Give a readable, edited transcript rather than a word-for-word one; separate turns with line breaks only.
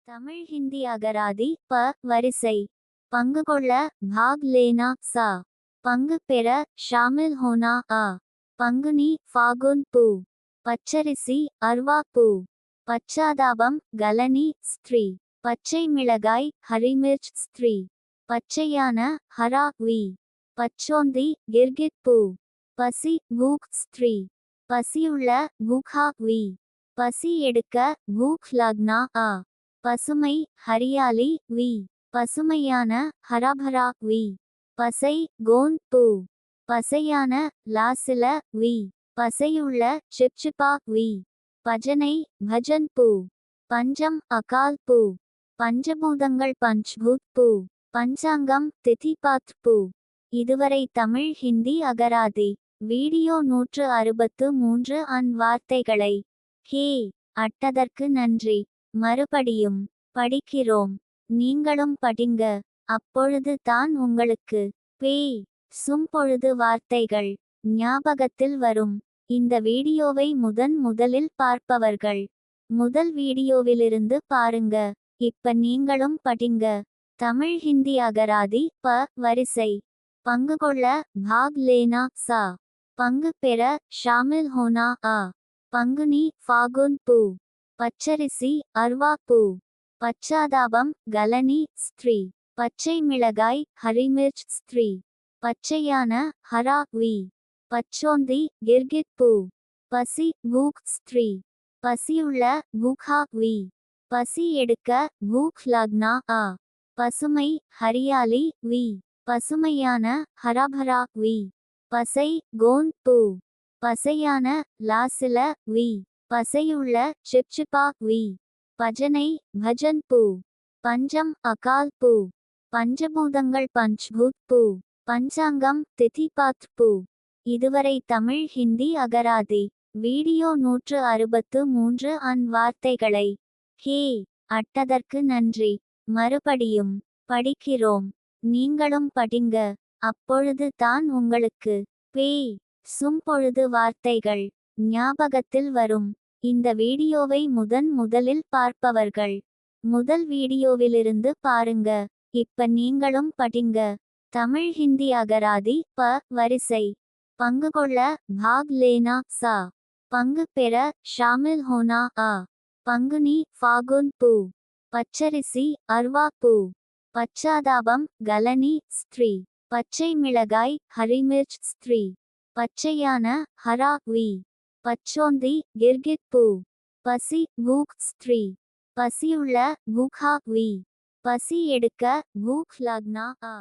தமிழ் ஹிந்தி அகராதி ப வரிசை. பங்கு கொள்ள பாக் லேனா சா. பங்கு பெற ஷாமில் ஹோனா ஆ. பங்குனி ஃபாகுன் பூ. பச்சரிசி அர்வா பூ. பச்சாதாபம் கலனி ஸ்திரீ. பச்சை மிளகாய் ஹரிமிர்ச் ஸ்திரீ. பச்சையான ஹரா வி. பச்சோந்தி கிர்கிட் பூ. பசி பூக் ஸ்திரீ. பசியுள்ள பூகா வி. பசி எடுக்க பூக் லக்னா ஆ. பசுமை ஹரியாலி வி. பசுமையான ஹராபரா வி. பசை கோந்த் பூ. பசையான லாசில வி. பசையுள்ள சிப்சிபா வி. பஜனை பஜன் பூ. பஞ்சம் அகால் பூ. பஞ்சபூதங்கள் பஞ்ச்பூத் பூ. பஞ்சாங்கம் திதிபாத் பூ. இதுவரை தமிழ் ஹிந்தி அகராதி வீடியோ 163 வார்த்தைகளை ஹே அட்டதற்கு நன்றி. மறுபடியும் படிக்கிறோம். நீங்களும் படிங்க. அப்பொழுது தான் உங்களுக்கு பேய் சும்பொழுது வார்த்தைகள் ஞாபகத்தில் வரும். இந்த வீடியோவை முதலில் பார்ப்பவர்கள் முதல் வீடியோவிலிருந்து பாருங்க. இப்ப நீங்களும் படிங்க. தமிழ் ஹிந்தி அகராதி ப வரிசை. பங்கு கொள்ள பாக் லேனா சா. பங்கு பெற ஷாமில் ஹோனா ஆ. பங்குனி ஃபாகுன் பூ. பச்சரிசி அர்வா பூ. பச்சாதாபம் கலனி ஸ்திரீ. பச்சை மிளகாய் ஹரிமிர்ச் ஸ்திரீ. பச்சையான ஹரா வி. பச்சோந்தி கிர்கிட் பூ. பசி பூக் ஸ்திரீ. பசியுள்ள பூகா வி. பசி எடுக்க பூக் லக்னா ஆ. பசுமை ஹரியாலி வி. பசுமையான ஹராபரா வி. பசை கோந்த் பூ. பசையான லாசில வி. பசையுள்ள சிப்சிபா வி. பஜனை பஜன் பூ. பஞ்சம் அகால் பூ. பஞ்சபூதங்கள் பஞ்ச்பூத் பூ. பஞ்சாங்கம் திதிபாத் பூ. இதுவரை தமிழ் ஹிந்தி அகராதி வீடியோ 163 வார்த்தைகளை ஹே அட்டதற்கு நன்றி. மறுபடியும் படிக்கிறோம். நீங்களும் படிங்க. அப்பொழுது தான் உங்களுக்கு பேய் சும்பொழுது வார்த்தைகள் ஞாபகத்தில் வரும். இந்த வீடியோவை முதலில் பார்ப்பவர்கள் முதல் வீடியோவிலிருந்து பாருங்க. இப்ப நீங்களும் படிங்க. தமிழ் ஹிந்தி அகராதி ப வரிசை. பங்கு கொள்ள பாக் லேனா சா. பங்கு பெற ஷாமில் ஹோனா ஆ. பங்குனி ஃபாகுன் பூ. பச்சரிசி அர்வா பூ. பச்சாதாபம் கலனி ஸ்திரீ. பச்சை மிளகாய் ஹரிமிர்ச் ஸ்திரீ. பச்சையான ஹரா வி. பச்சோந்தி கிர்கிட் பூ. பசி பூக் ஸ்திரீ. பசியுள்ள பூகா வி. பசி எடுக்க பூக் லக்னா ஆ.